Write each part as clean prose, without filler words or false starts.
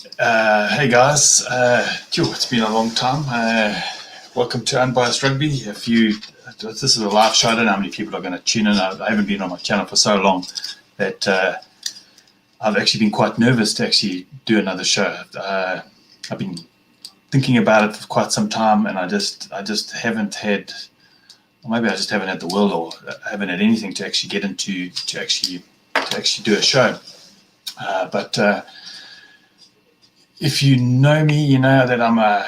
Hey guys, it's been a long time. Welcome to Unbiased Rugby. This is a live show. I don't know how many people are going to tune in. I haven't been on my channel for so long that I've actually been quite nervous to actually do another show. I've been thinking about it for quite some time, and I just haven't had, or maybe I just haven't had the will, or I haven't had anything to actually get into to actually do a show. But if you know me, you know that I'm a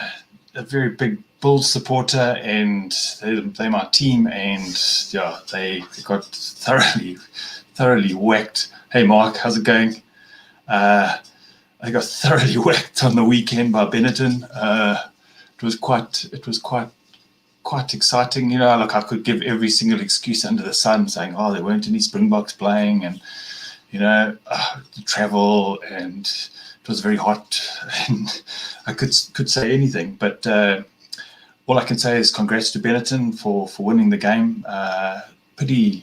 very big Bulls supporter, and they're my team, and yeah, they got thoroughly whacked. Hey Mark, how's it going? They got thoroughly whacked on the weekend by Benetton. It was quite exciting. You know, like I could give every single excuse under the sun, saying, "Oh, there weren't any Springboks playing," and the travel, and it was very hot, and I could say anything. But all I can say is congrats to Benetton for winning the game. Pretty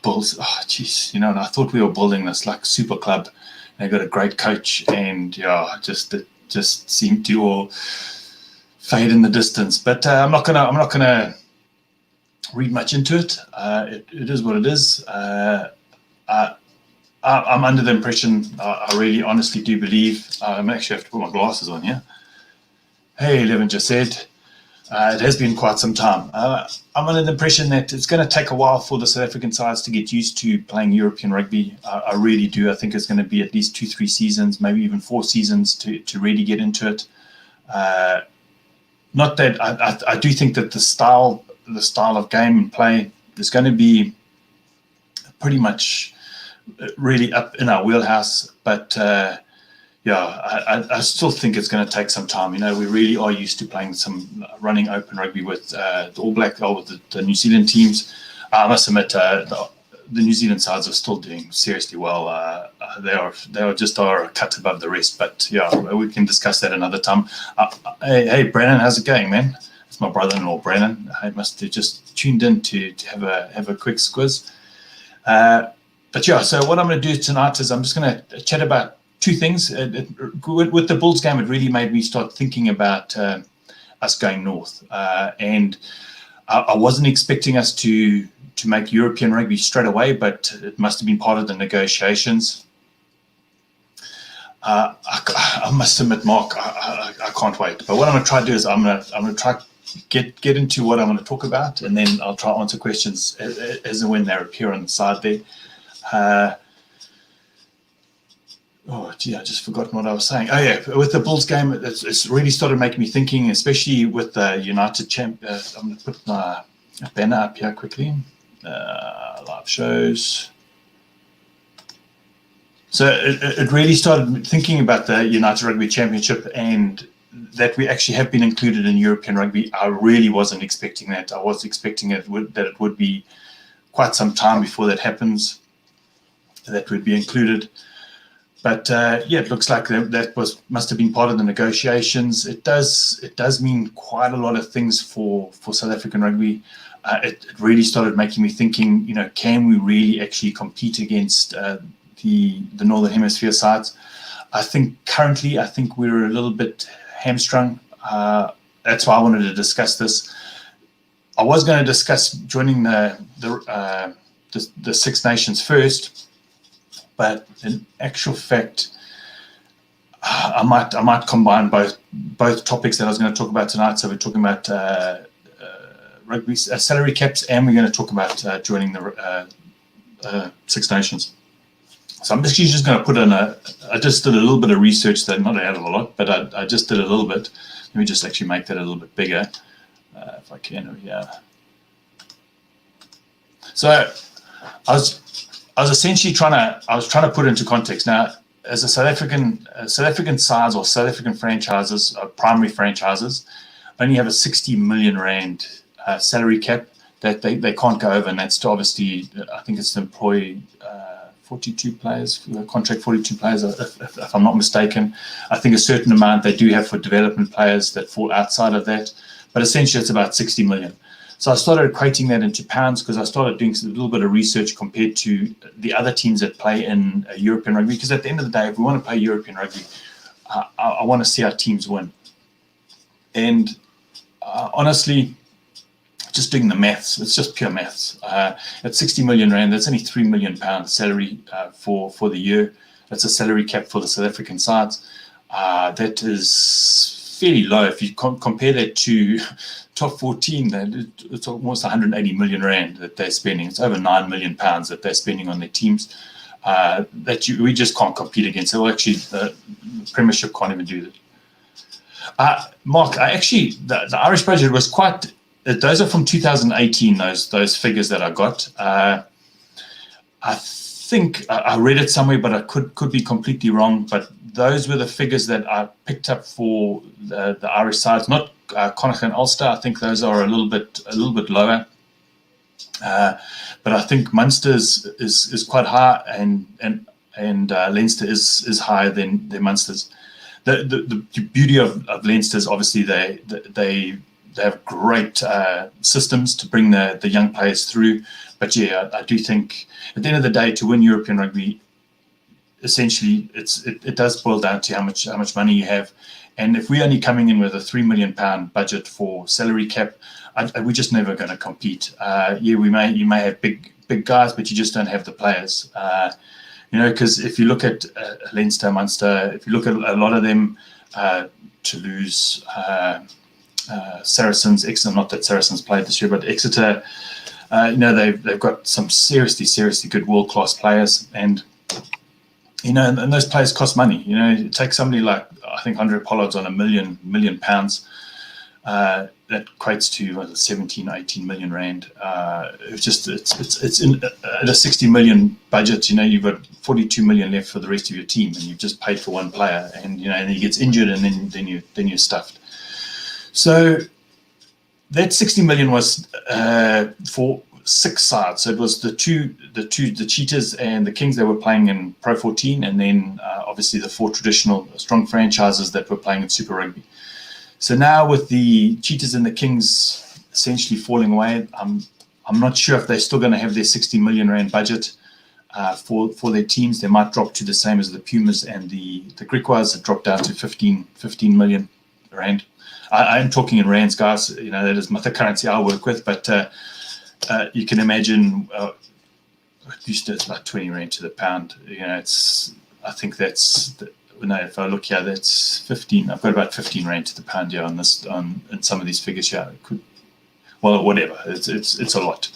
Bulls. Oh, jeez, and I thought we were building this like super club. They got a great coach, and it just seemed to all fade in the distance. But I'm not gonna read much into it. It is what it is. I'm under the impression, I really honestly do believe, I'm actually have to put my glasses on here. Hey, Levin just said, it has been quite some time. I'm under the impression that it's going to take a while for the South African sides to get used to playing European rugby. I really do. I think it's going to be at least 2-3 seasons, maybe even 4 seasons to really get into it. Not that I do think that the style of game and play is going to be pretty much really up in our wheelhouse, but I still think it's going to take some time. We really are used to playing some running open rugby with the All Black, or with the New Zealand teams. I must admit, the New Zealand sides are still doing seriously well. They are just a cut above the rest. But we can discuss that another time. Hey, Brennan, how's it going, man? It's my brother-in-law, Brennan. I must have just tuned in to have a quick squiz. But so what I'm going to do tonight is I'm just going to chat about 2 things. With the Bulls game, it really made me start thinking about us going north. And I wasn't expecting us to make European rugby straight away, but it must have been part of the negotiations. I must admit, Mark, I can't wait. But what I'm going to try to do is I'm going to try get into what I'm going to talk about, and then I'll try to answer questions as and when they appear on the side there. I just forgotten what I was saying. Oh yeah, with the Bulls game, it's really started making me thinking, especially with the United champ. I'm going to put my banner up here quickly. Live shows. So it really started thinking about the United Rugby Championship, and that we actually have been included in European rugby. I really wasn't expecting that. I was expecting that it would be quite some time before that happens, that would be included. But it looks like that must have been part of the negotiations. It does mean quite a lot of things for South African rugby. It really started making me thinking, can we really actually compete against the Northern Hemisphere sides? I think currently, we're a little bit hamstrung. That's why I wanted to discuss this. I was going to discuss joining the Six Nations first, but in actual fact, I might combine both topics that I was going to talk about tonight. So we're talking about rugby salary caps, and we're going to talk about joining the Six Nations. So I'm just going to put in I just did a little bit of research, that not a hell of a lot, but I just did a little bit. Let me just actually make that a little bit bigger, if I can over here. So I was essentially trying to put it into context. Now, as a South African sides or South African franchises, primary franchises, only have a 60 million rand salary cap that they can't go over, and that's to obviously, I think it's to employ 42 players, contract 42 players, if I'm not mistaken. I think a certain amount they do have for development players that fall outside of that, but essentially it's about 60 million. So I started equating that into pounds because I started doing a little bit of research compared to the other teams that play in European rugby. Because at the end of the day, if we want to play European rugby, I want to see our teams win. And honestly, just doing the maths, it's just pure maths. At 60 million rand, that's only £3 million salary for the year. That's a salary cap for the South African sides. That is fairly low. If you compare that to top 14, it's almost 180 million rand that they're spending. It's over £9 million that they're spending on their teams. We just can't compete against. So actually, the Premiership can't even do that. Mark, the Irish budget was quite. Those are from 2018. Those figures that I got. I think I read it somewhere, but I could be completely wrong. But those were the figures that I picked up for the Irish sides, not Connacht and Ulster. I think those are a little bit lower. But I think Munster's is quite high, and Leinster is higher than Munster's. The beauty of Leinster is obviously they have great systems to bring the young players through. But yeah, I do think at the end of the day, to win European rugby, essentially it does boil down to how much money you have. And if we're only coming in with a £3 million budget for salary cap, we're just never going to compete. You may have big guys, but you just don't have the players. Because if you look at Leinster, Munster, if you look at a lot of them, Toulouse, Saracens, Exeter, not that Saracens played this year, but Exeter, they've got some seriously good world-class players, and and those players cost money. You take somebody like, I think, Andre Pollard's on £1 million. That equates to 17, 18 million rand. It's in at a 60 million budget. You've got 42 million left for the rest of your team, and you've just paid for one player, and and he gets injured, and then you're stuffed. So that 60 million was for 6 sides. So it was the Cheetahs and the Kings that were playing in Pro 14, and then obviously the 4 traditional strong franchises that were playing in Super Rugby. So now with the Cheetahs and the Kings essentially falling away, I'm not sure if they're still going to have their 60 million rand budget for their teams. They might drop to the same as the Pumas and the Griquas that dropped down to 15 million rand. I'm talking in rands, guys. That is the currency I work with, but you can imagine it's about 20 rand to the pound. I think that's. If I look here, that's 15. I've got about 15 rand to the pound here in some of these figures here. Whatever. It's a lot.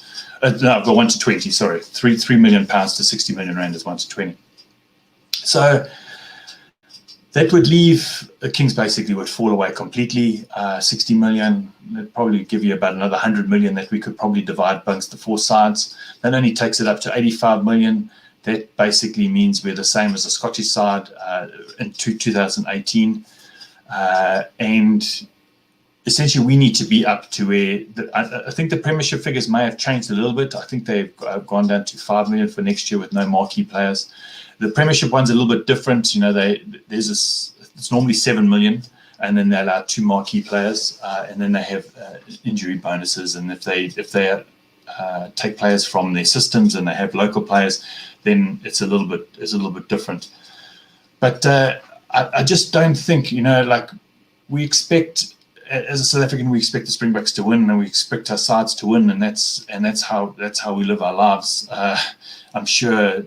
No, I've got 1 to 20. Sorry, 3 million pounds to 60 million rand is 1 to 20. So that would leave the Kings basically would fall away completely. 60 million. It'd probably give you about another 100 million that we could probably divide amongst the 4 sides. That only takes it up to 85 million. That basically means we're the same as the Scottish side in 2018. And essentially we need to be up to where, I think the Premiership figures may have changed a little bit. I think they've gone down to 5 million for next year with no marquee players. The Premiership one's a little bit different. It's normally 7 million, and then they allow 2 marquee players, and then they have injury bonuses. And if they take players from their systems and they have local players, then it's a little bit different. But I just don't think, we expect, as a South African, we expect the Springboks to win, and we expect our sides to win, and that's how we live our lives. I'm sure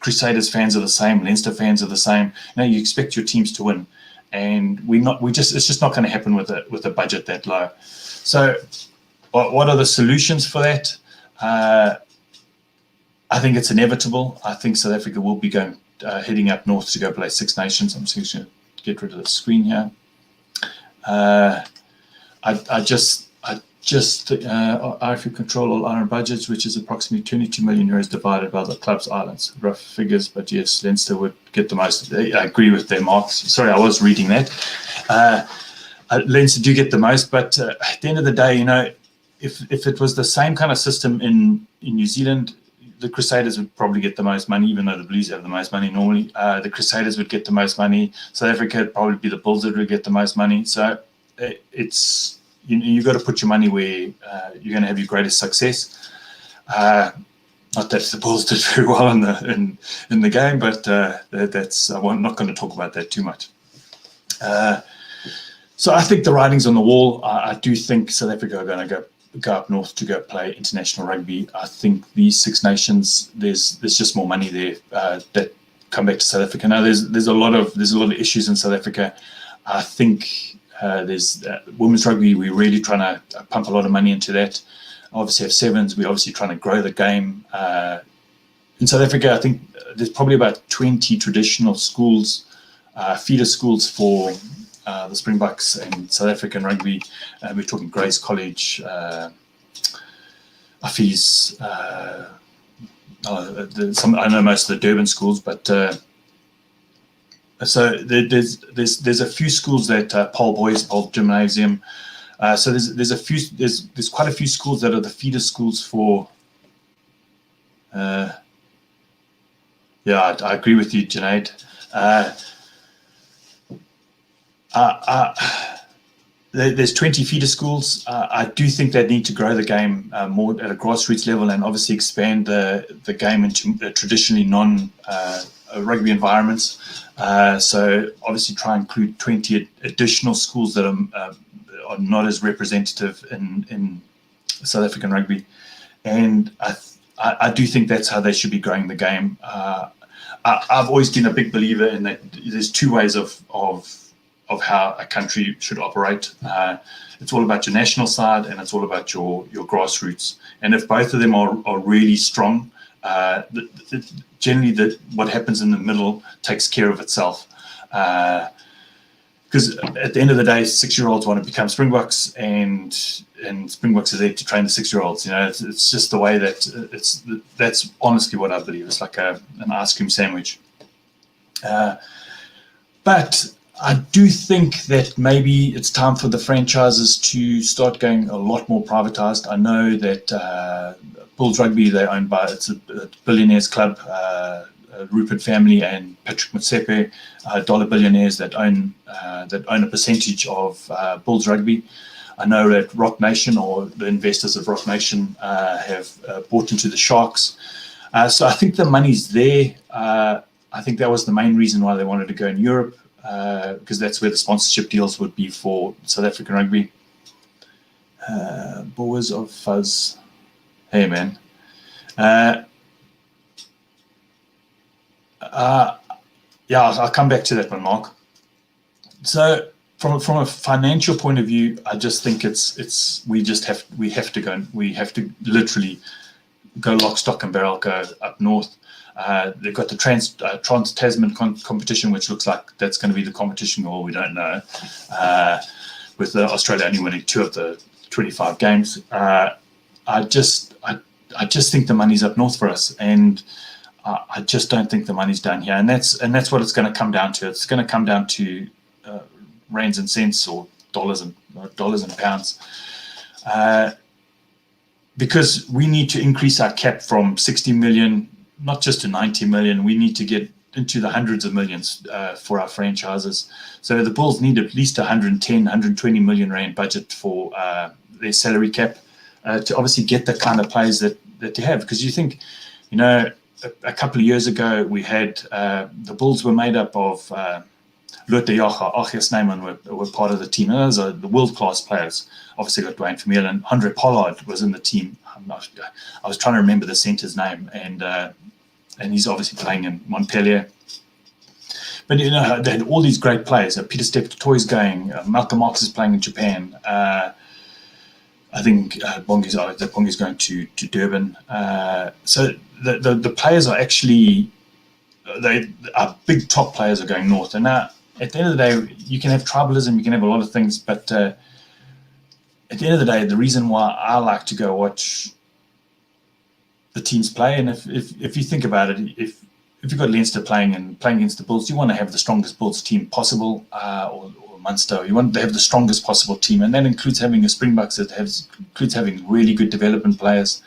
Crusaders fans are the same, Leinster fans are the same. You expect your teams to win, and it's just not going to happen with a budget that low. So what are the solutions for that? I think it's inevitable. I think South Africa will be heading up north to go play Six Nations. I'm just going to get rid of the screen here. IFU control all iron budgets, which is approximately 22 million euros divided by the club's islands. Rough figures, but yes, Leinster would get the most. I agree with their marks. Sorry, I was reading that. Leinster do get the most, but at the end of the day, if it was the same kind of system in New Zealand, the Crusaders would probably get the most money, even though the Blues have the most money normally. The Crusaders would get the most money. South Africa would probably be the Bulls that would get the most money. So it's, you've got to put your money where you're going to have your greatest success. Not that the Bulls did very well in the game, but that's I'm not going to talk about that too much. So I think the writing's on the wall. I do think South Africa are going to go up north to go play international rugby. I think these Six Nations, there's just more money there that come back to South Africa. Now there's a lot of issues in South Africa. I think there's women's rugby. We're really trying to pump a lot of money into that. Obviously have sevens. We're obviously trying to grow the game. In South Africa, I think there's probably about 20 traditional schools, feeder schools for the Springboks and South African rugby. We're talking Grace College, Affies, I know most of the Durban schools, but so there's a few schools that Paul Boys, Paul Gymnasium. So there's quite a few schools that are the feeder schools for. Yeah, I agree with you, Junaid. There's 20 feeder schools. I do think they need to grow the game more at a grassroots level and obviously expand the game into traditionally non-rugby environments. So obviously try and include 20 additional schools that are not as representative in South African rugby. And I do think that's how they should be growing the game. I've always been a big believer in that there's two ways of how a country should operate. It's all about your national side and it's all about your grassroots. And if both of them are really strong, generally what happens in the middle takes care of itself. Because at the end of the day, 6-year-olds want to become Springboks, and Springboks are there to train the 6-year-olds. It's just the way that's honestly what I believe. It's like an ice cream sandwich. But I do think that maybe it's time for the franchises to start going a lot more privatized. I know that Bulls Rugby, it's a billionaires club, Rupert family and Patrick Motsepe, dollar billionaires that own a percentage of Bulls Rugby. I know that Rock Nation, or the investors of Rock Nation, have bought into the Sharks. So I think the money's there. I think that was the main reason why they wanted to go in Europe, because that's where the sponsorship deals would be for South African rugby. Boers of Fuzz. Hey, man. Yeah, I'll come back to that one, Mark. So from a financial point of view, I just think we have to literally go lock, stock and barrel, go up north. They've got the Trans-Tasman competition, which looks like that's going to be the competition, or we don't know, with Australia only winning 2 of the 25 games. I just think the money's up north for us, and I just don't think the money's down here, and that's what it's going to come down to. It's going to come down to rands and cents, or dollars and pounds, because we need to increase our cap from 60 million, not just to 90 million. We need to get into the hundreds of millions for our franchises. So the Bulls need at least 110, 120 million rand budget for their salary cap to obviously get the kind of players that you have. Because you think, a couple of years ago, we had the Bulls were made up of Lotte Jacha, Achia Snyman were part of the team. And those are the world-class players. Obviously got Dwayne Vermeulen. Andre Pollard was in the team. I was trying to remember the center's name, and he's obviously playing in Montpellier. But they had all these great players. Peter Step-Toy's going. Malcolm Marx is playing in Japan. I think Bongi's going to Durban. So the players are actually, our big top players are going north. And now, at the end of the day, you can have tribalism, you can have a lot of things, but at the end of the day, the reason why I like to go watch the teams play, and if you think about it, if you've got Leinster playing against the Bulls, you want to have the strongest Bulls team possible, or Munster. You want to have the strongest possible team, and that includes having a Springboks that includes having really good development players.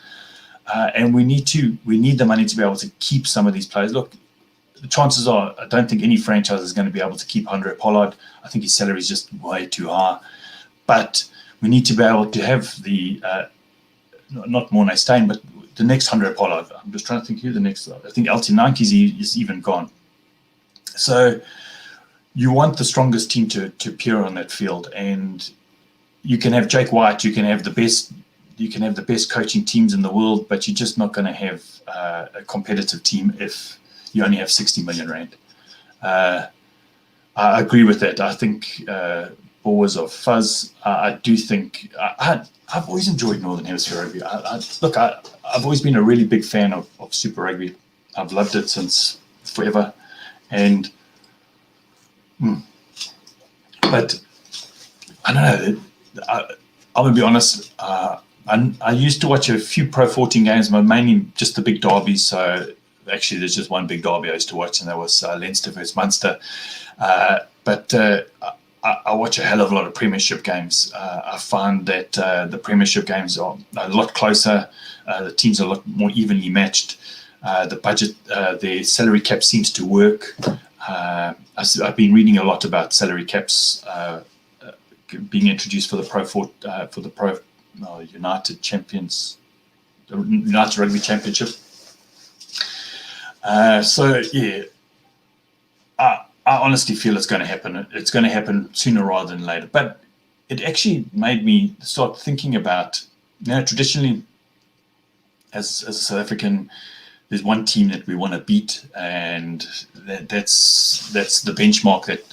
And we need the money to be able to keep some of these players. Look, the chances are, I don't think any franchise is going to be able to keep Andre Pollard. I think his salary is just way too high. But we need to be able to have the not Mornay Steyn, but the next 100 Apollo. I'm just trying to think who the next. I think LT90 is even gone. So you want the strongest team to appear on that field, and you can have Jake White, you can have the best coaching teams in the world, but you're just not going to have a competitive team if you only have 60 million rand. I agree with that. I think Boers of fuzz. I do think I've always enjoyed Northern Hemisphere rugby. I've always been a really big fan of Super Rugby. I've loved it since forever, and but I don't know. I'm gonna be honest. I used to watch a few Pro 14 games, but mainly just the big derbies. So actually, there's just one big derby I used to watch, and that was Leinster versus Munster. But I watch a hell of a lot of Premiership games. I find that the Premiership games are a lot closer. The teams are a lot more evenly matched. The budget, their salary cap seems to work. I've been reading a lot about salary caps being introduced for the Pro United Champions, the United Rugby Championship. So yeah, I honestly feel it's going to happen. It's going to happen sooner rather than later. But it actually made me start thinking about, traditionally, as a South African, there's one team that we want to beat, and that's the benchmark that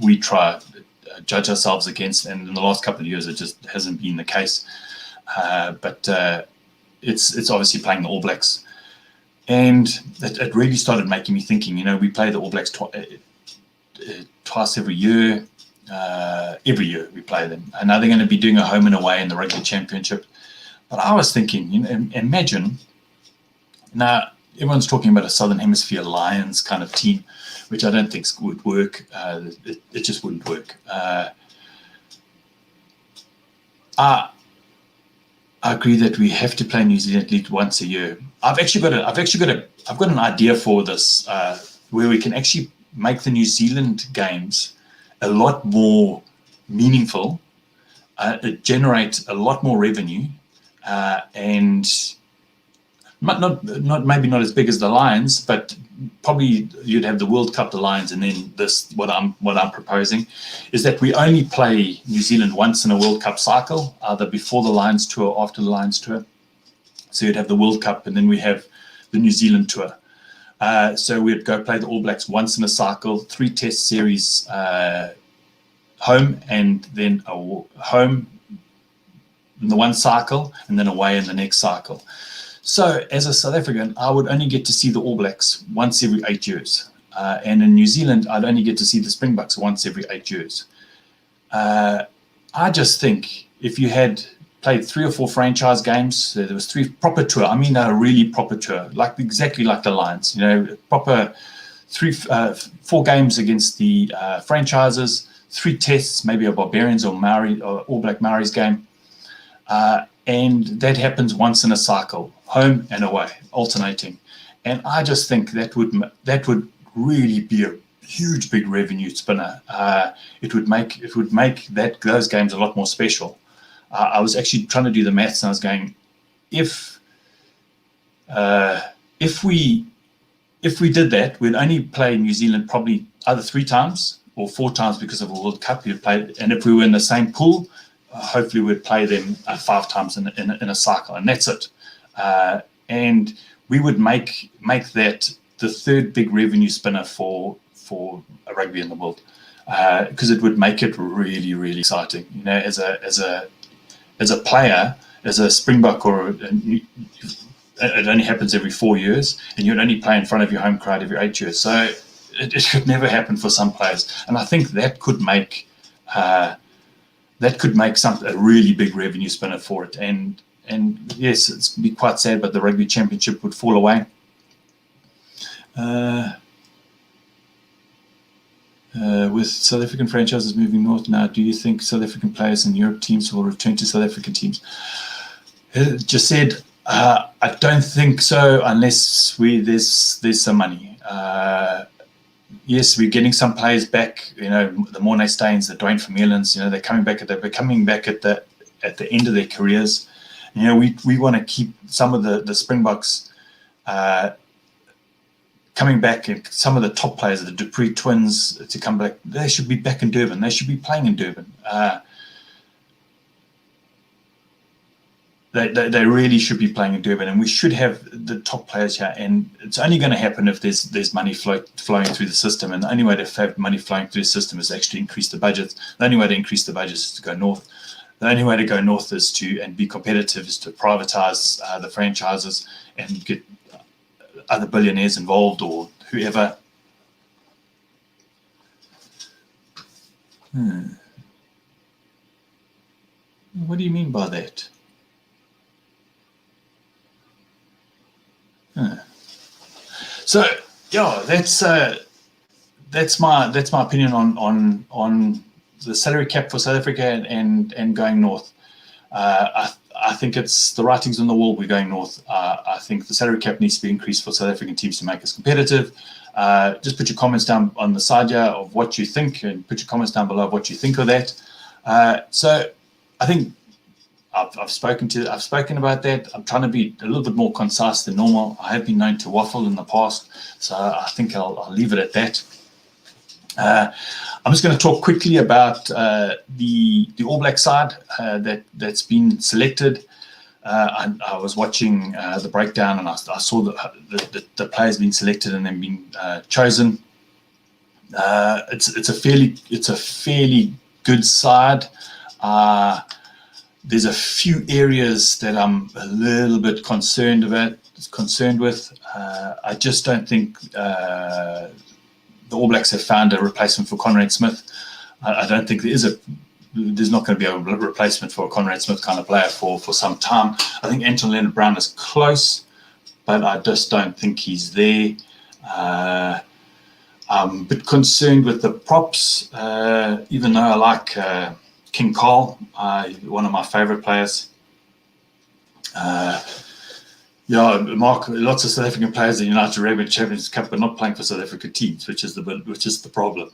we try judge ourselves against. And in the last couple of years, it just hasn't been the case. But it's obviously playing the All Blacks. And it really started making me thinking, we play the All Blacks twice every year. Every year we play them. And now they're going to be doing a home and away in the Rugby Championship. But I was thinking, imagine, now everyone's talking about a Southern Hemisphere Lions kind of team, which I don't think would work. It just wouldn't work. I agree that we have to play New Zealand at least once a year. I've got an idea for this, where we can actually make the New Zealand games a lot more meaningful. It generates a lot more revenue, and maybe not as big as the Lions, but probably you'd have the World Cup, the Lions, and then this. What I'm proposing is that we only play New Zealand once in a World Cup cycle, either before the Lions tour or after the Lions tour. So you'd have the World Cup, and then we have the New Zealand tour. So we'd go play the All Blacks once in a cycle, 3 test series, home, and then home in the one cycle, and then away in the next cycle. So as a South African, I would only get to see the All Blacks once every 8 years. And in New Zealand, I'd only get to see the Springboks once every 8 years. I just think if you had played 3 or 4 franchise games, so there was 3 proper tour. I mean, a really proper tour, exactly like the Lions. Proper 4 games against the franchises, 3 tests, maybe a Barbarians or Maori or All Black Maoris game, and that happens once in a cycle, home and away, alternating. And I just think that would really be a huge, big revenue spinner. It would make those games a lot more special. I was actually trying to do the maths, and I was going, if we did that, we'd only play New Zealand probably either 3 times or 4 times because of a World Cup. You'd play, and if we were in the same pool, hopefully we'd play them 5 times in a cycle, and that's it. And we would make that the 3rd big revenue spinner for rugby in the world, because it would make it really, really exciting. As a player, as a Springbok, it only happens every 4 years, and you'd only play in front of your home crowd every 8 years. So it could never happen for some players, and I think that could make a really big revenue spinner for it. And yes, it's be quite sad, but the Rugby Championship would fall away. With South African franchises moving north now, do you think South African players and Europe teams will return to South African teams? Just said, I don't think so, unless there's some money. Yes, we're getting some players back. The Mornay Steyns, the Dwayne Vermeulens. They're coming back at at the end of their careers. We want to keep some of the Springboks coming back, and some of the top players, the Dupree twins, to come back. They should be back in Durban. They should be playing in Durban. They really should be playing in Durban, and we should have the top players here. And it's only going to happen if there's money flowing through the system. And the only way to have money flowing through the system is actually increase the budgets. The only way to increase the budgets is to go north. The only way to go north and be competitive is to privatize the franchises and get other billionaires involved or whoever. What do you mean by that? So yeah, that's my opinion on the salary cap for South Africa and going north. I think it's the writings on the wall. We're going north. I think the salary cap needs to be increased for South African teams to make us competitive. Just put your comments down on the side here of what you think, and put your comments down below of what you think of that. So I think I've spoken about that. I'm trying to be a little bit more concise than normal. I have been known to waffle in the past, so I think I'll leave it at that. I'm just going to talk quickly about the All Black side that's been selected. I was watching the breakdown, and I saw the players being selected and then being chosen. It's a fairly good side. There's a few areas that I'm a little bit concerned with. I just don't think the All Blacks have found a replacement for Conrad Smith. I don't think there's not going to be a replacement for a Conrad Smith kind of player for some time. I think Anton Leonard-Brown is close, but I just don't think he's there. I'm a bit concerned with the props, even though I like King Carl, one of my favourite players. Mark, lots of South African players in the United Rugby Champions Cup are not playing for South African teams, which is the problem.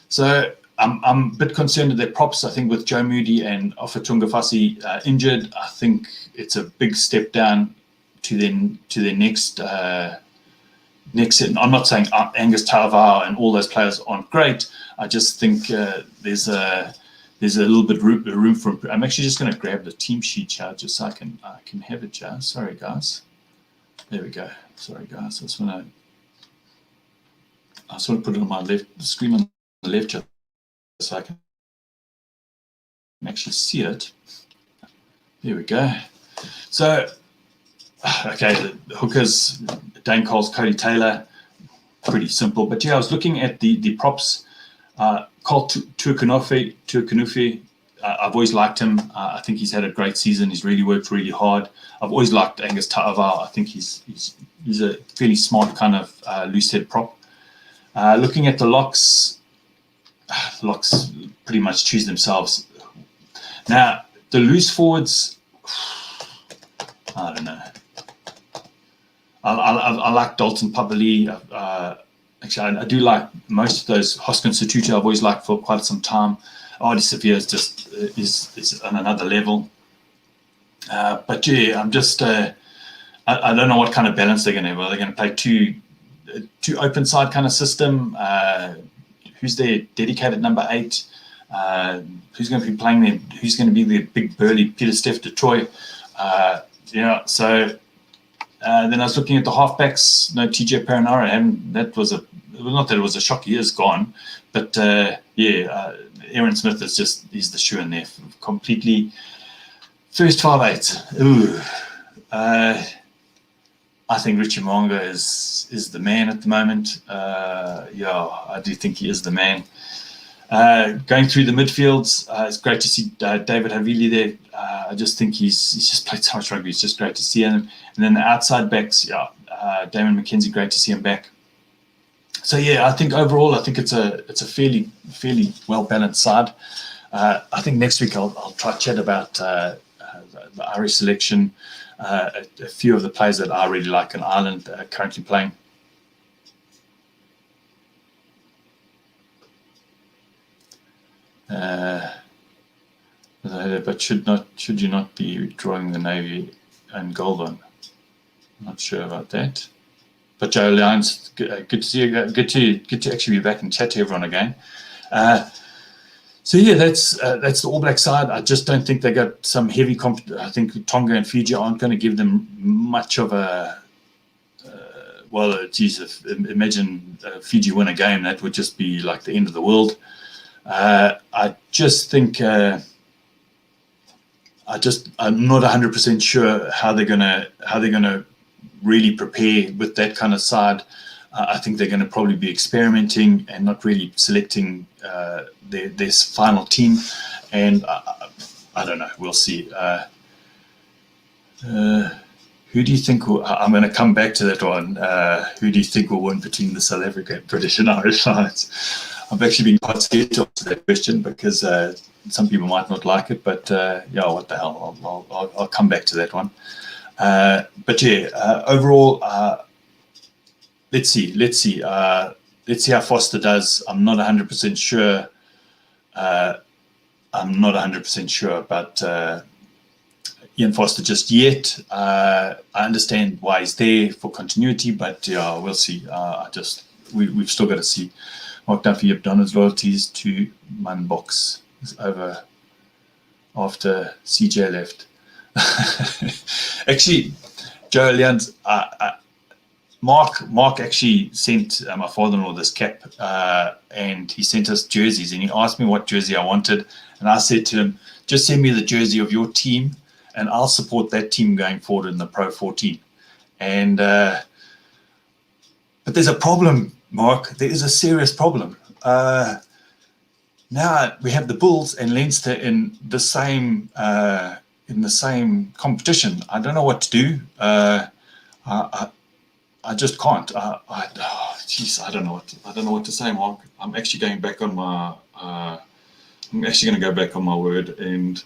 So I'm a bit concerned with their props. I think with Joe Moody and Ofa Tungafasi injured, I think it's a big step down to their next set. I'm not saying Angus Tauvau and all those players aren't great. I just think there's a little bit room for. I'm actually just going to grab the team sheet chart just so I can have it. Sorry, guys. There we go. Sorry, guys. I just want to put it on my left screen on the left just so I can actually see it. There we go. So, okay, the hookers, Dane Coles, Cody Taylor, pretty simple. But yeah, I was looking at the props. Carl Tuakanufi, I've always liked him. I think he's had a great season. He's really worked really hard. I've always liked Angus Tauvau. I think he's a fairly smart kind of loose head prop. Looking at the locks pretty much choose themselves. Now, the loose forwards, I don't know. I like Dalton Papali. Actually, I do like most of those. Hoskins Sotutu I've always liked for quite some time. Ardie Savea is on another level. But yeah, I'm just I don't know what kind of balance they're going to have. Are they going to play two open side kind of system? Who's their dedicated number 8? Who's going to be playing there? Who's going to be the big burly Peter-Steph du Toit? So then I was looking at the halfbacks. No, TJ Perenara, and that was not that it was a shock. He is gone, but Aaron Smith he's the shoe in there completely. First 5'8". Ooh, I think Richie Mo'unga is the man at the moment. I do think he is the man. Going through the midfields, it's great to see David Havili there. I just think he's just played so much rugby. It's just great to see him. And then the outside backs, Damon McKenzie, great to see him back. So yeah, I think overall, it's a fairly well balanced side. I think next week I'll try to chat about the Irish selection, a few of the players that I really like in Ireland currently playing. but should you not be drawing the Navy and Goldon? Not sure about that. But Joe Lyons, good to see you. Good to actually be back and chat to everyone again. So yeah, that's the All Black side. I just don't think they got some heavy I think Tonga and Fiji aren't going to give them much of a. Well, geez, imagine Fiji win a game, that would just be like the end of the world. I just think I'm not 100% sure how they're gonna really prepare with that kind of side. I think they're going to probably be experimenting and not really selecting their final team. And I don't know. We'll see. Who do you think I'm going to come back to that one. Who do you think will win between the South Africa and British and Irish sides? I've actually been quite scared to answer that question because some people might not like it. But yeah, what the hell? I'll come back to that one. But yeah, overall, let's see how Foster does. I'm not 100% sure. I'm not 100% sure about Ian Foster just yet. I understand why he's there for continuity, but yeah, we'll see. We've still got to see. Mark Duffy of Donna's loyalties to Springboks is over after CJ left. Actually, Joe Leons, Mark actually sent my father-in-law this cap, and he sent us jerseys, and he asked me what jersey I wanted, and I said to him, just send me the jersey of your team, and I'll support that team going forward in the Pro 14. And but there's a problem, Mark. There is a serious problem. Now we have the Bulls and Leinster in the same competition. I don't know what to do. I just can't. Jeez, I don't know what to say, Mark. I'm actually going back on my. I'm actually going to go back on my word, and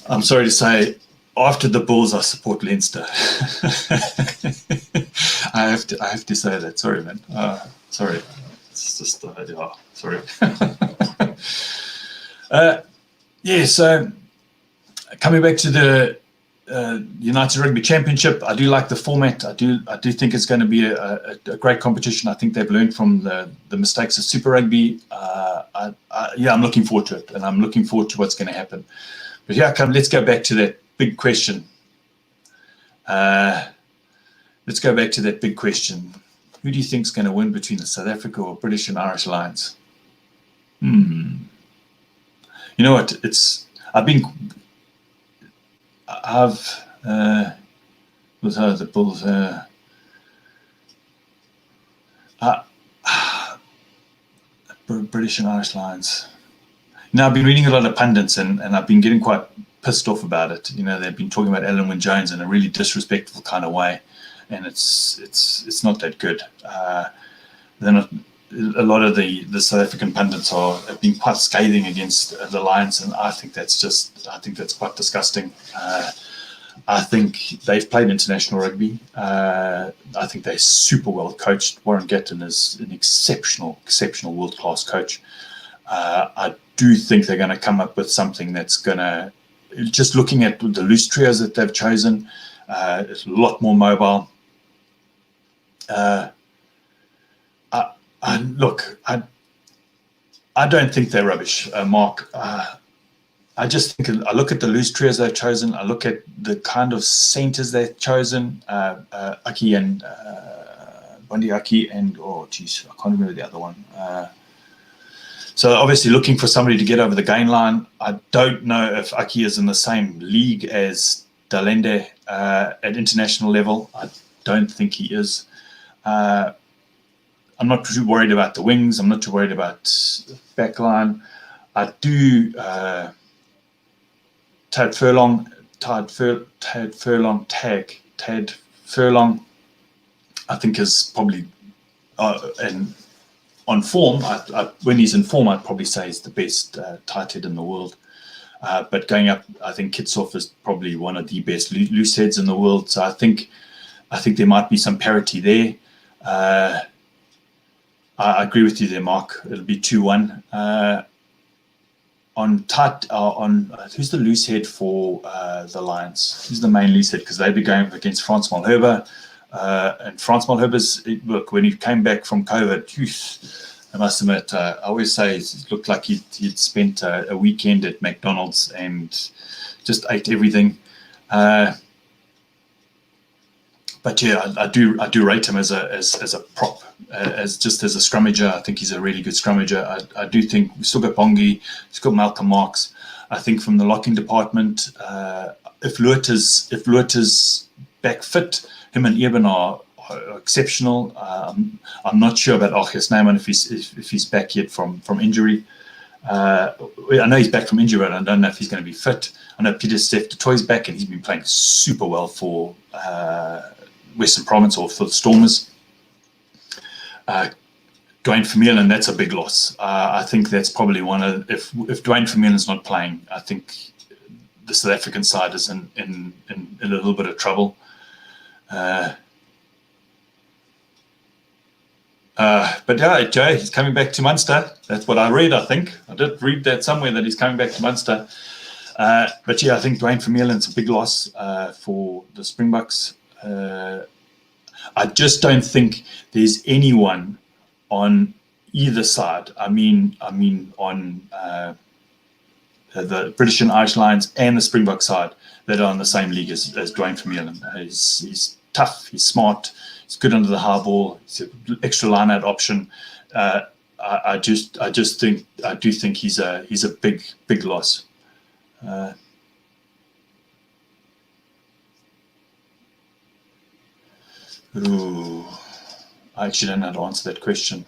I'm sorry to say, after the Bulls, I support Leinster. I have to say that. Sorry, man. Sorry. It's just yeah. Sorry. Yeah. So coming back to the United Rugby Championship, I do like the format. I do think it's going to be a great competition. I think they've learned from the mistakes of Super Rugby. Yeah, I'm looking forward to it, and I'm looking forward to what's going to happen. But yeah, let's go back to that big question. Let's go back to that big question. Who do you think is going to win between the South Africa or British and Irish Lions? You know what? With the Bulls. British and Irish Lions. Now, I've been reading a lot of pundits, and I've been getting quite pissed off about it. You know, they've been talking about Alan Wynne-Jones in a really disrespectful kind of way, and it's not that good. They're not. A lot of the South African pundits have been quite scathing against the Lions, and I think that's quite disgusting. I think they've played international rugby. I think they're super well coached. Warren Gatton is an exceptional world-class coach. I do think they're going to come up with something that's going to, just looking at the loose trios that they've chosen, it's a lot more mobile. I don't think they're rubbish, Mark. I just think I look at the loose trios they've chosen. I look at the kind of centres they've chosen, Aki and Bondi Aki and I can't remember the other one. So obviously looking for somebody to get over the gain line. I don't know if Aki is in the same league as Dalende at international level. I don't think he is. I'm not too worried about the wings. I'm not too worried about backline. I do. Tad Furlong, I think is probably, and on form, when he's in form, I'd probably say he's the best tight head in the world. But going up, I think Kitsoff is probably one of the best loose heads in the world. So I think there might be some parity there. I agree with you there, Mark. It'll be 2-1. who's the loose head for the Lions? Who's the main loose head? Because they'd be going against Frans Malherbe. And Frans Malherbe's, look, when he came back from COVID, I must admit, I always say it looked like he'd spent a weekend at McDonald's and just ate everything. But yeah, I do rate him as a prop, as a scrummager. I think he's a really good scrummager. I do think we've still got Bongi, he's got Malcolm Marx. I think from the locking department, if Luit is back fit, him and Eben are exceptional. I'm not sure about Achia Snyman if he's back yet from injury. I know he's back from injury, but I don't know if he's going to be fit. I know Peter Steph du Toit's back, and he's been playing super well for Western Province or for the Stormers. Dwayne Vermeulen, that's a big loss. I think that's probably one of, if Dwayne Vermeulen's not playing, I think the South African side is in a little bit of trouble. But yeah, Joe, he's coming back to Munster. That's what I read, I think. I did read that somewhere, that he's coming back to Munster. But yeah, I think Dwayne Vermeulen's a big loss for the Springboks. I just don't think there's anyone on either side. I mean on the British and Irish Lions and the Springbok side that are on the same league as Dwayne Vermeulen. He's tough, he's smart, he's good under the high ball, he's an extra line-out option. I do think he's a big loss. I actually don't know how to answer that question.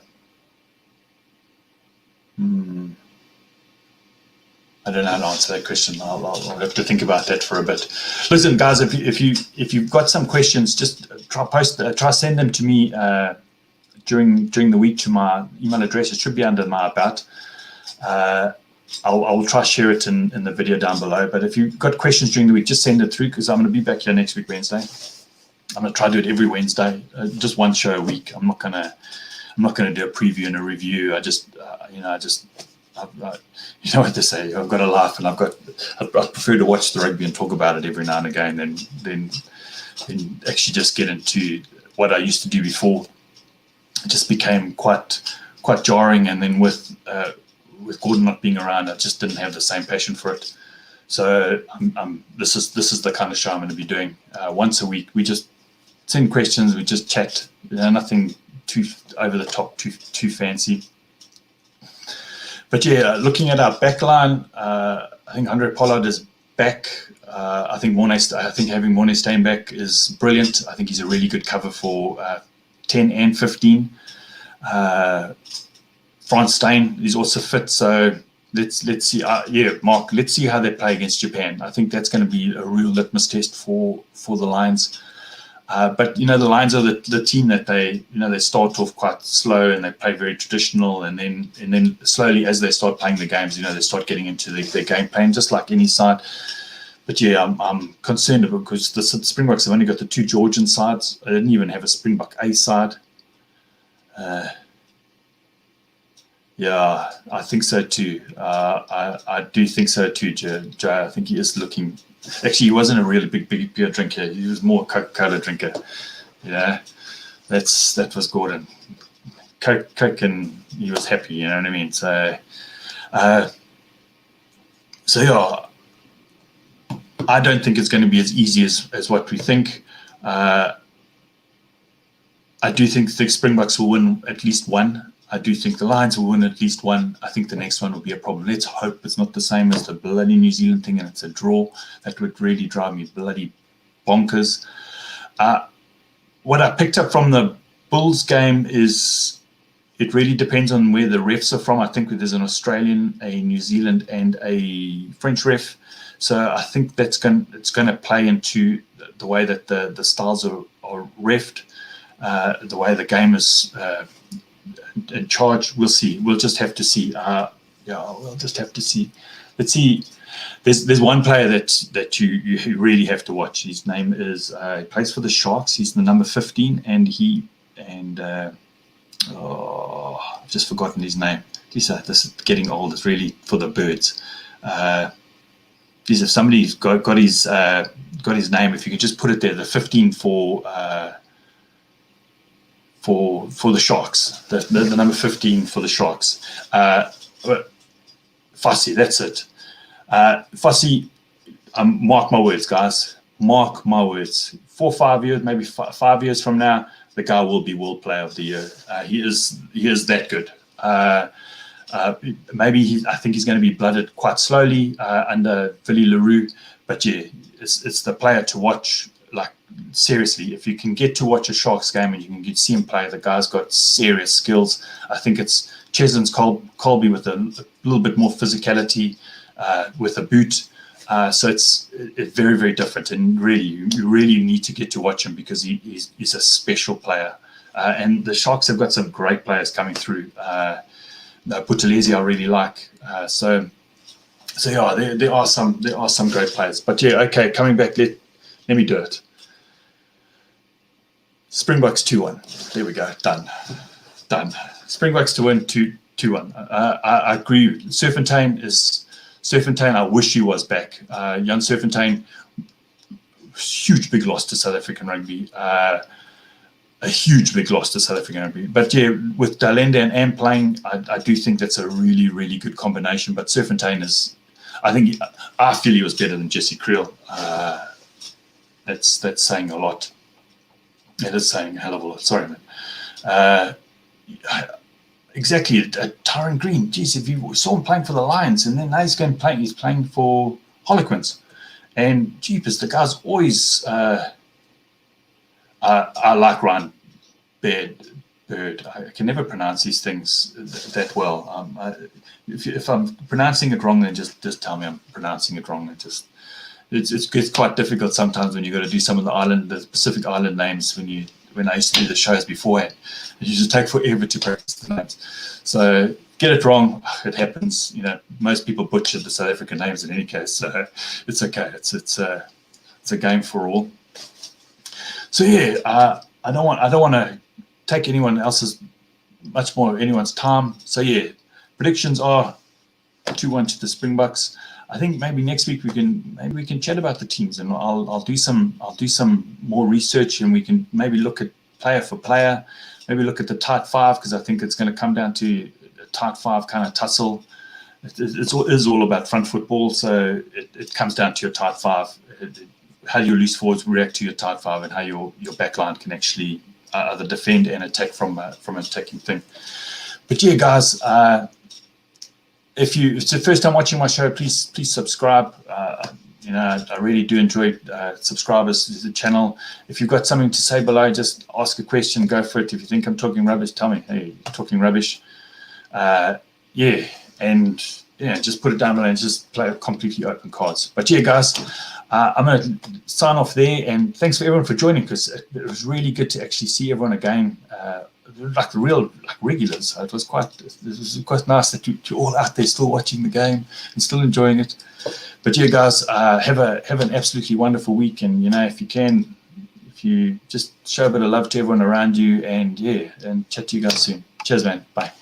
I don't know how to answer that question. I'll have to think about that for a bit. Listen, guys, if you've got some questions, just try send them to me during the week to my email address. It should be under my about. I will try share it in the video down below. But if you've got questions during the week, just send it through, because I'm going to be back here next week, Wednesday. I'm going to try to do it every Wednesday, just one show a week. I'm not going to do a preview and a review. I you know what they say. I've got a laugh, and I prefer to watch the rugby and talk about it every now and again than actually just get into what I used to do before. It just became quite jarring, and then with Gordon not being around, I just didn't have the same passion for it. So this is the kind of show I'm going to be doing once a week. We just send questions, we just chat. Nothing too over the top, too fancy. But yeah, looking at our backline, I think Andre Pollard is back. I think having Mornay staying back is brilliant. I think he's a really good cover for 10 and 15. Frans Steyn is also fit, so let's see. Mark, let's see how they play against Japan. I think that's going to be a real litmus test for the Lions. But the Lions are the team that they start off quite slow and they play very traditional, and then slowly as they start playing the games, they start getting into their game plan, just like any side. But yeah, I'm concerned because the Springboks have only got the two Georgian sides. I didn't even have a Springbok A side. Yeah, I think so too. I do think so too, Joe. I think he is looking. Actually, he wasn't a really big beer drinker. He was more a Coca-Cola drinker. That was Gordon. Coke, and he was happy. You know what I mean? So yeah, I don't think it's going to be as easy as what we think. I do think the Springboks will win at least one. I do think the Lions will win at least one. I think the next one will be a problem. Let's hope it's not the same as the bloody New Zealand thing and it's a draw. That would really drive me bloody bonkers. What I picked up from the Bulls game is it really depends on where the refs are from. I think there's an Australian, a New Zealand, and a French ref. So I think it's going to play into the way that the styles are reffed, the way the game is in charge. We'll see. We'll just have to see. We'll just have to see. Let's see. There's one player that you really have to watch. His name is he plays for the Sharks. He's the number 15, and I've just forgotten his name. Lisa, this is getting old. It's really for the birds. If somebody's got his name, if you could just put it there, the 15 for the Sharks, the number 15 for the Sharks. Fussy, that's it. Fussy, mark my words, guys. Mark my words. 4 or 5 years, maybe 5 years from now, the guy will be World Player of the Year. He is that good. Maybe I think he's going to be blooded quite slowly under Willie Leroux, but yeah, it's the player to watch. Like, seriously, if you can get to watch a Sharks game and you can see him play, the guy's got serious skills. I think it's Cheslin's Colby with a little bit more physicality, with a boot. So it's very, very different, and really, you really need to get to watch him because he's a special player. And the Sharks have got some great players coming through. Buthelezi I really like. So yeah, there are some great players. But yeah, okay, coming back, let me do it. Springboks 2-1. There we go. Done. Springboks to win 2-1. I agree. Surfentine, I wish he was back. Jan Surfentine, huge big loss to South African rugby. A huge big loss to South African rugby. But yeah, with Dalenda and Am playing, I do think that's a really, really good combination. But Surfentine I feel he was better than Jesse Creel. That's saying a lot. That is saying a hell of a lot. Sorry, man. Exactly, Tyrone Green. Geez, if you saw him playing for the Lions, and then now he's playing for Harlequins. And jeepers, the guy's always... I like Ryan Bird. I can never pronounce these things that well. If I'm pronouncing it wrong, then just tell me I'm pronouncing it wrong. It's quite difficult sometimes when you got to do some of the Pacific Island names when I used to do the shows beforehand. It used to take forever to practice the names. So get it wrong, it happens. Most people butcher the South African names in any case, so it's okay. It's a game for all. So yeah, I don't want to take anyone's time. So yeah, predictions are 2-1 to the Springboks. I think maybe next week we can chat about the teams, and I'll do some more research, and we can maybe look at player for player, maybe look at the tight five, because I think it's going to come down to a tight five kind of tussle. It is all about front football, so it comes down to your tight five. How your loose forwards react to your tight five, and how your back line can actually either defend and attack from an attacking thing. But yeah, guys, if it's the first time watching my show, please subscribe. I really do enjoy subscribers to the channel. If you've got something to say below, just ask a question, go for it. If you think I'm talking rubbish, tell me, hey, you're talking rubbish. Just put it down below and just play completely open cards. But yeah, guys, I'm going to sign off there, and thanks for everyone for joining, because it was really good to actually see everyone again, like regulars. It was quite nice that you're all out there still watching the game and still enjoying it. But yeah, guys, have an absolutely wonderful week, and if you just show a bit of love to everyone around you, and chat to you guys soon. Cheers, man. Bye.